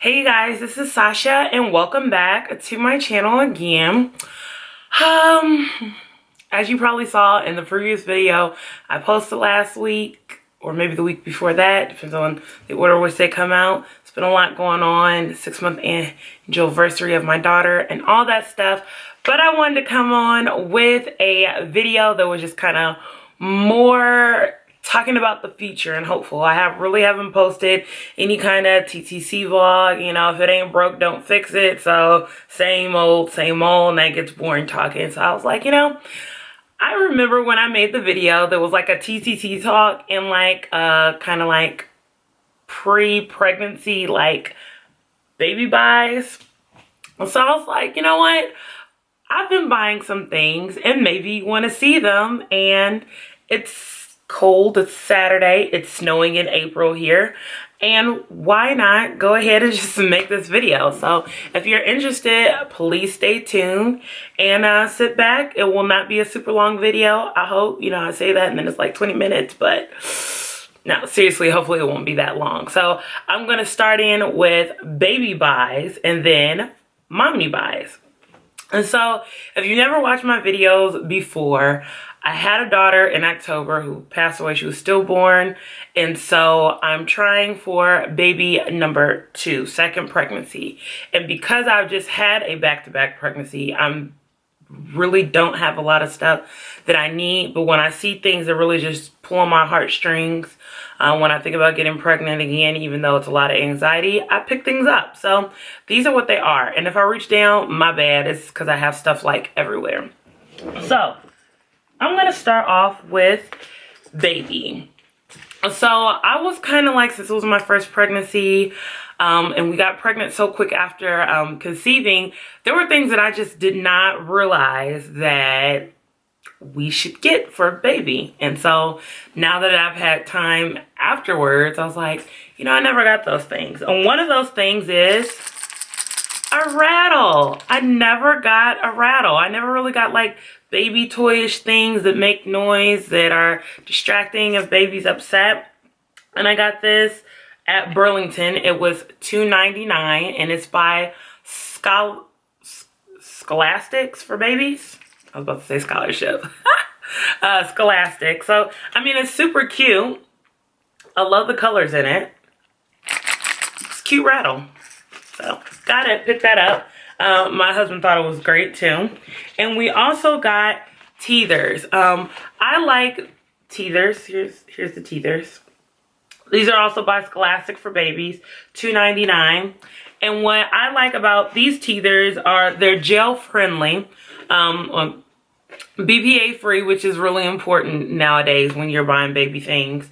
Hey guys, this is Sasha and welcome back to my channel again. As you probably saw in the previous video I posted last week, or maybe the week before that, depends on the order which they come out. It's been a lot going on, 6-month anniversary of my daughter and all that stuff. But I wanted to come on with a video that was just kind of more talking about the future and hopeful. I really haven't posted any kind of TTC vlog. You know, if it ain't broke, don't fix it. So same old, and that gets boring talking. So I was like, you know, I remember when I made the video, there was like a TTC talk and like kind of like pre-pregnancy like baby buys. So I was like, you know what? I've been buying some things and maybe you want to see them. And it's cold, it's Saturday, it's snowing in April here, and why not go ahead and just make this video? So if you're interested, please stay tuned and sit back. It will not be a super long video, I hope. You know, I say that and then it's like 20 minutes, but no, seriously, hopefully it won't be that long. So I'm going to start in with baby buys and then mommy buys. And so if you never watched my videos before, I had a daughter in October who passed away. She was stillborn. And so I'm trying for baby number 2, second pregnancy. And because I've just had a back-to-back pregnancy, I'm really don't have a lot of stuff that I need. But when I see things that really just pull on my heartstrings, when I think about getting pregnant again, even though it's a lot of anxiety, I pick things up. So these are what they are. And if I reach down, my bad. It's because I have stuff like everywhere. So I'm going to start off with baby. So I was kind of like, since it was my first pregnancy, and we got pregnant so quick after conceiving, there were things that I just did not realize that we should get for a baby. And so now that I've had time afterwards, I was like, you know, I never got those things. And one of those things is a rattle. I never got a rattle. I never really got like baby toyish things that make noise that are distracting if baby's upset. And I got this at Burlington. It was $2.99 and it's by Scholastics for babies. I was about to say scholarship. Scholastic. So, I mean, it's super cute. I love the colors in it. It's a cute rattle. So, got it. Picked that up. My husband thought it was great too. And we also got teethers. I like teethers. Here's the teethers. These are also by Scholastic for babies. $2.99. And what I like about these teethers are they're gel friendly. BPA free, which is really important nowadays when you're buying baby things.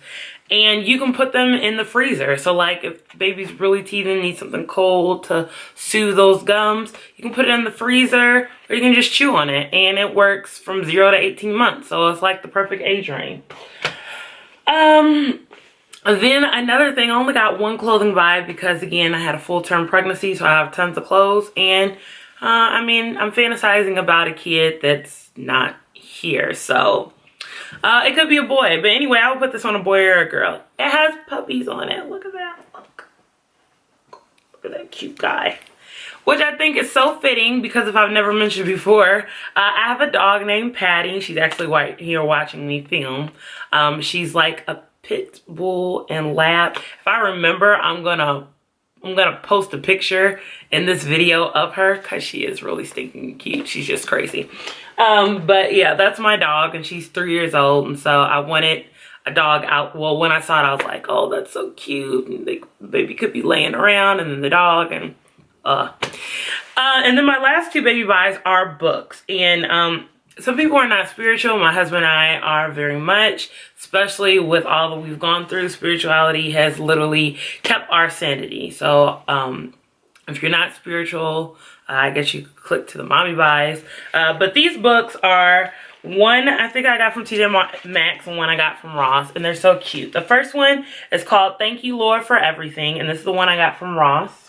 And you can put them in the freezer. So like if baby's really teething, needs something cold to soothe those gums, you can put it in the freezer or you can just chew on it. And it works from 0 to 18 months. So it's like the perfect age range. Then another thing, I only got one clothing buy because again, I had a full-term pregnancy. So I have tons of clothes. And I mean, I'm fantasizing about a kid that's not here. So it could be a boy, but anyway, I would put this on a boy or a girl. It has puppies on it. Look at that. Look at that cute guy. Which I think is so fitting because if I've never mentioned before, I have a dog named Patty. She's actually right here watching me film. She's like a pit bull and lab. If I remember, I'm gonna post a picture in this video of her because she is really stinking cute. She's just crazy. But yeah, that's my dog and she's 3 years old. And so I wanted a dog out. Well, when I saw it, I was like, oh, that's so cute. And the baby could be laying around and then the dog and then my last 2 baby buys are books. And some people are not spiritual. My husband and I are very much, especially with all that we've gone through. Spirituality has literally kept our sanity. So if you're not spiritual, I guess you could click to the mommy buys. But these books are, one I think I got from TJ Maxx and one I got from Ross. And they're so cute. The first one is called Thank You, Lord, for Everything. And this is the one I got from Ross.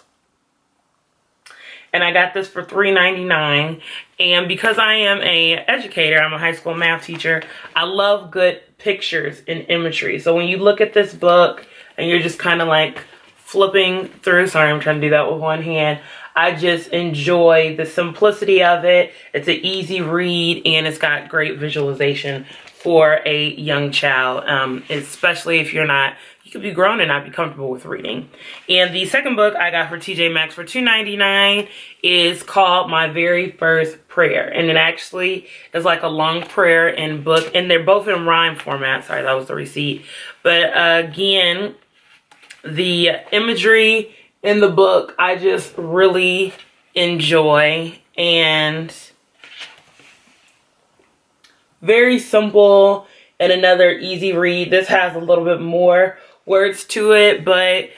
And I got this for $3.99. And because I am an educator, I'm a high school math teacher, I love good pictures and imagery. So when you look at this book and you're just kind of like flipping through. Sorry, I'm trying to do that with one hand. I just enjoy the simplicity of it. It's an easy read, and it's got great visualization for a young child, especially if you're not, you could be grown and not be comfortable with reading. And the second book I got for TJ Maxx for $2.99 is called My Very First Prayer. And it actually is like a long prayer and book, and they're both in rhyme format. Sorry, that was the receipt. But again, the imagery in the book I just really enjoy, and very simple and another easy read. This has a little bit more words to it, but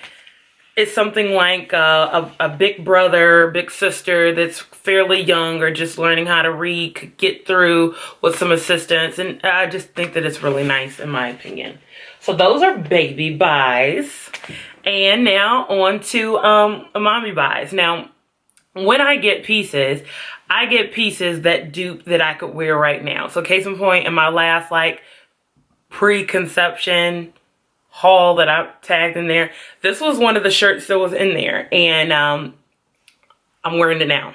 it's something like a big brother, big sister that's fairly young or just learning how to read could get through with some assistance. And I just think that it's really nice in my opinion. So those are baby buys. And now on to mommy buys. Now, when I get pieces that I could wear right now. So case in point, in my last like preconception haul that I tagged in there, this was one of the shirts that was in there, and I'm wearing it now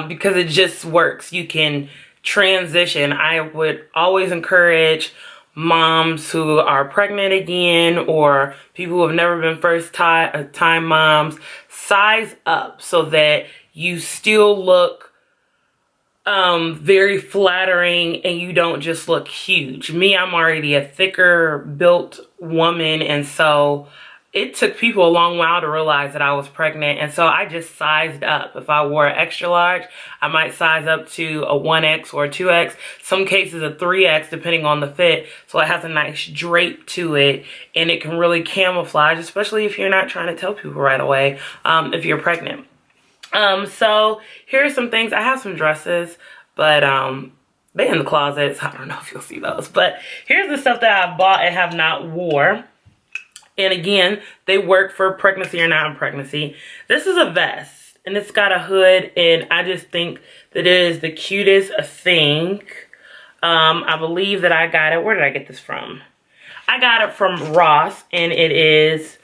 because it just works. You can transition. I would always encourage moms who are pregnant again, or people who have never been first time moms, size up so that you still look very flattering and you don't just look huge. Me, I'm already a thicker built woman, and so it took people a long while to realize that I was pregnant, and so I just sized up. If I wore an extra large, I might size up to a 1X or a 2X, some cases a 3X depending on the fit, so it has a nice drape to it, and it can really camouflage, especially if you're not trying to tell people right away if you're pregnant. So here are some things. I have some dresses, but they're in the closet, so I don't know if you'll see those. But here's the stuff that I bought and have not wore. And again, they work for pregnancy or non-pregnancy. This is a vest, and it's got a hood, and I just think that it is the cutest thing. I believe that I got it. Where did I get this from? I got it from Ross, and it is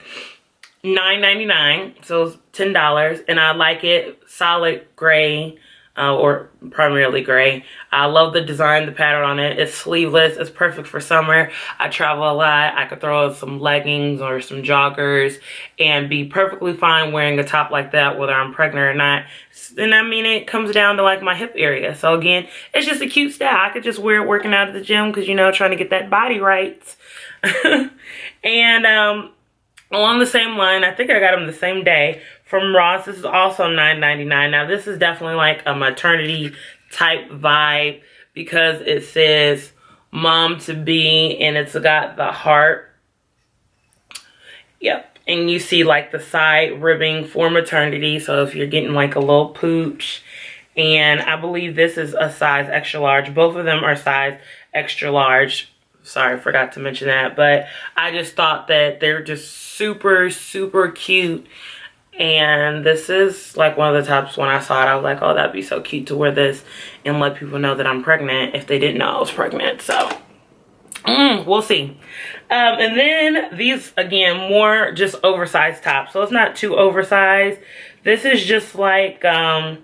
$9.99, so it's $10, and I like it solid gray, or primarily gray. I love the design, the pattern on it. It's sleeveless. It's perfect for summer. I travel a lot. I could throw some leggings or some joggers and be perfectly fine wearing a top like that, whether I'm pregnant or not. And I mean, it comes down to like my hip area. So again, it's just a cute style. I could just wear it working out at the gym because, you know, trying to get that body right. And along the same line, I think I got them the same day from Ross. This is also $9.99. Now, this is definitely like a maternity type vibe because it says mom to be, and it's got the heart. Yep. And you see like the side ribbing for maternity. So if you're getting like a little pooch, and I believe this is a size extra large. Both of them are size extra large. Sorry, forgot to mention that. But I just thought that they're just super, super cute. And this is like one of the tops. When I saw it, I was like, oh, that'd be so cute to wear this and let people know that I'm pregnant if they didn't know I was pregnant. So we'll see. And then these, again, more just oversized tops. So it's not too oversized. This is just like, I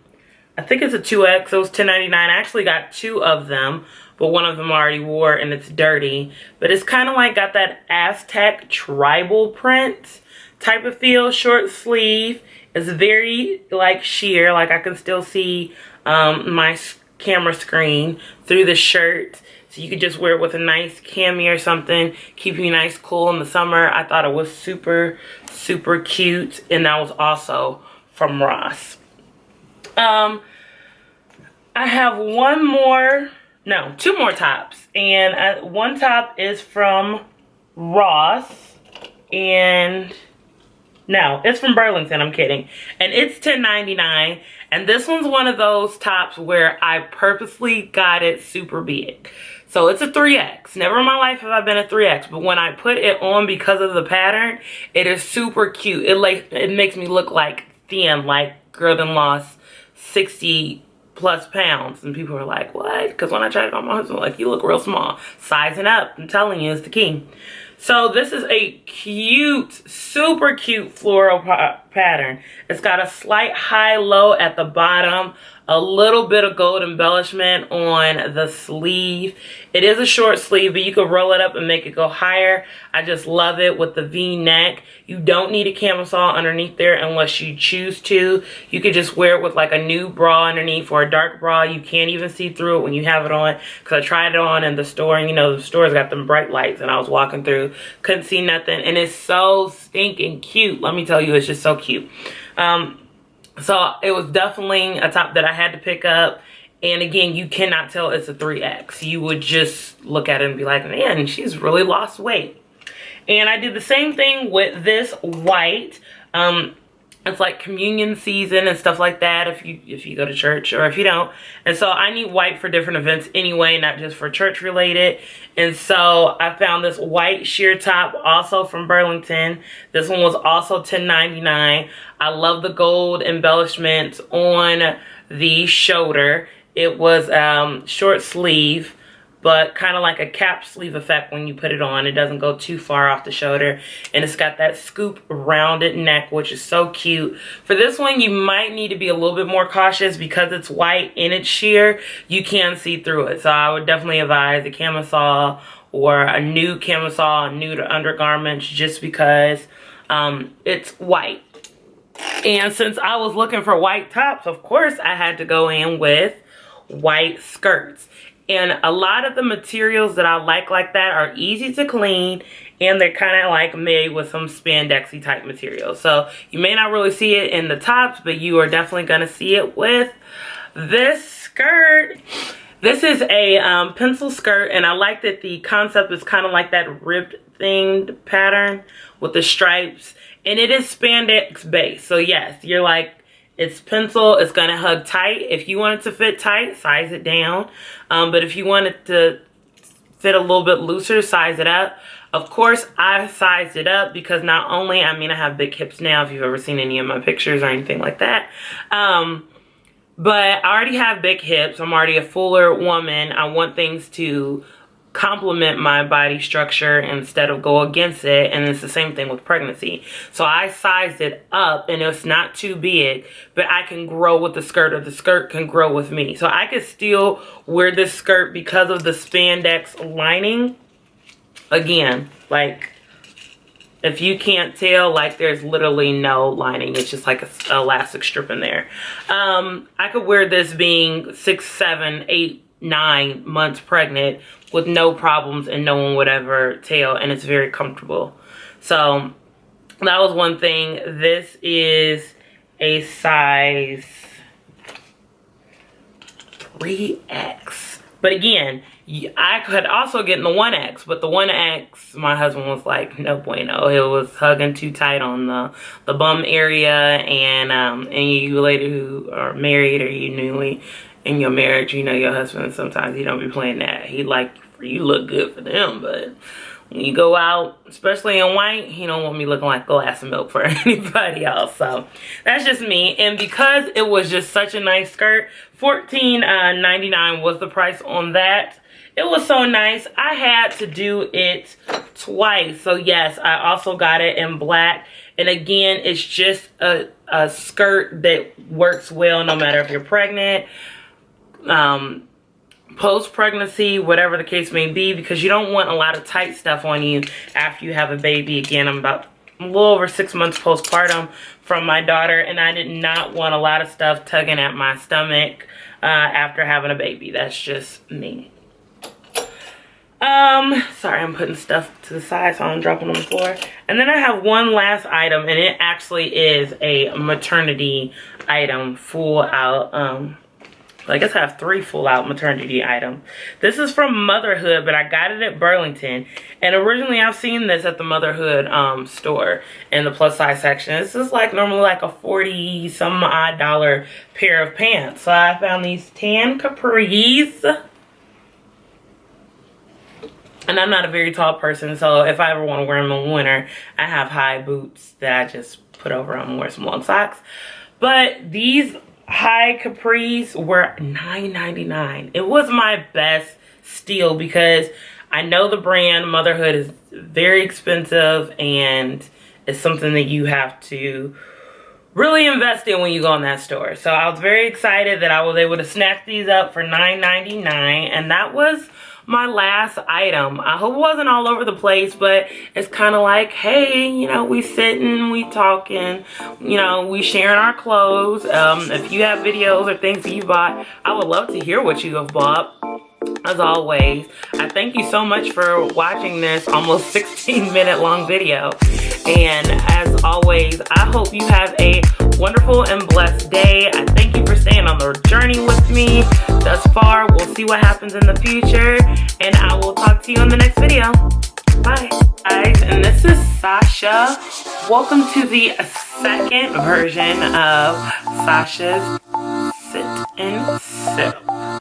think it's a 2X. It was $10.99. I actually got two of them, but one of them I already wore and it's dirty. But it's kind of like got that Aztec tribal print type of feel. Short sleeve. It's very like sheer. Like I can still see my camera screen through the shirt. So you could just wear it with a nice cami or something. Keep you nice cool in the summer. I thought it was super, super cute. And that was also from Ross. I have two more tops, and one top is from Ross, and no, it's from Burlington, I'm kidding, and it's $10.99, and this one's one of those tops where I purposely got it super big. So it's a 3X. Never in my life have I been a 3X, but when I put it on because of the pattern, it is super cute. It makes me look like thin, like girl that lost 60 plus pounds, and people are like, what? Because when I tried it on my husband, like, you look real small. Sizing up, I'm telling you, is the key. So this is a cute, super cute floral pattern. It's got a slight high-low at the bottom, a little bit of gold embellishment on the sleeve. It is a short sleeve, but you can roll it up and make it go higher. I just love it with the V-neck. You don't need a camisole underneath there unless you choose to. You could just wear it with like a nude bra underneath or a dark bra. You can't even see through it when you have it on, because I tried it on in the store, and you know the store's got them bright lights, and I was walking through, couldn't see nothing, and it's so stinking cute. Let me tell you, it's just so cute. So it was definitely a top that I had to pick up. And again, you cannot tell it's a 3X. You would just look at it and be like, man, she's really lost weight. And I did the same thing with this white. It's like communion season and stuff like that if you go to church or if you don't. And so I need white for different events anyway, not just for church related. And so I found this white sheer top also from Burlington. This one was also $10.99. I love the gold embellishments on the shoulder. It was short sleeve, but kind of like a cap sleeve effect when you put it on. It doesn't go too far off the shoulder. And it's got that scoop rounded neck, which is so cute. For this one, you might need to be a little bit more cautious because it's white and it's sheer. You can see through it. So I would definitely advise a camisole or a nude camisole, nude undergarments, just because it's white. And since I was looking for white tops, of course, I had to go in with white skirts. And a lot of the materials that I like that are easy to clean, and they're kind of like made with some spandexy type material. So you may not really see it in the tops, but you are definitely going to see it with this skirt. This is a pencil skirt, and I like that the concept is kind of like that ribbed themed pattern with the stripes, and it is spandex based. So yes, you're like, it's pencil, it's gonna hug tight. If you want it to fit tight, size it down. But if you want it to fit a little bit looser, size it up. Of course, I sized it up because not only, I mean, I have big hips now, if you've ever seen any of my pictures or anything like that. But I already have big hips. I'm already a fuller woman. I want things to complement my body structure instead of go against it, and it's the same thing with pregnancy. So I sized it up, and it's not too big, but I can grow with the skirt, or the skirt can grow with me. So I could still wear this skirt because of the spandex lining. Again, like, if you can't tell, like, there's literally no lining. It's just like an elastic strip in there. I could wear this being 6, 7, 8, 9 months pregnant with no problems, and no one would ever tell, and it's very comfortable. So that was one thing. This is a size 3X, but again, I could also get in the 1X, but the 1X, my husband was like, no bueno. It was hugging too tight on the bum area, and you ladies who are married, or you newly in your marriage, you know your husband, sometimes he don't be playing that. He like, you look good for them, but when you go out, especially in white, he don't want me looking like glass of milk for anybody else. So that's just me. And because it was just such a nice skirt, $14.99 was the price on that. It was so nice. I had to do it twice. So yes, I also got it in black. And again, it's just a skirt that works well no matter if you're pregnant, post-pregnancy, whatever the case may be, because you don't want a lot of tight stuff on you after you have a baby. Again, I'm about a little over 6 months postpartum from my daughter, and I did not want a lot of stuff tugging at my stomach after having a baby. That's just me. Sorry, I'm putting stuff to the side so I'm dropping on the floor. And then I have one last item, and it actually is a maternity item, full out, I guess I have 3 full out maternity items. This is from Motherhood, but I got it at Burlington. And originally I've seen this at the Motherhood store in the plus size section. This is like normally like a 40 some odd dollar pair of pants. So I found these tan capris. And I'm not a very tall person, so if I ever want to wear them in winter, I have high boots that I just put over them and wear some long socks. But these high capris were $9.99. It was my best steal because I know the brand motherhood is very expensive, and it's something that you have to really invest in when you go in that store. So I was very excited that I was able to snatch these up for $9.99, and that was my last item. I hope it wasn't all over the place, but it's kind of like, hey, you know, we sitting, we talking, you know, we sharing our clothes. If you have videos or things that you bought, I would love to hear what you have bought. As always, I thank you so much for watching this almost 16-minute long video. And as always, I hope you have a wonderful and blessed day. I thank you for staying on the journey with me thus far. We'll see what happens in the future, and I will talk to you in the next video. Bye, guys, and this is Sasha. Welcome to the second version of Sasha's Sit and Sip.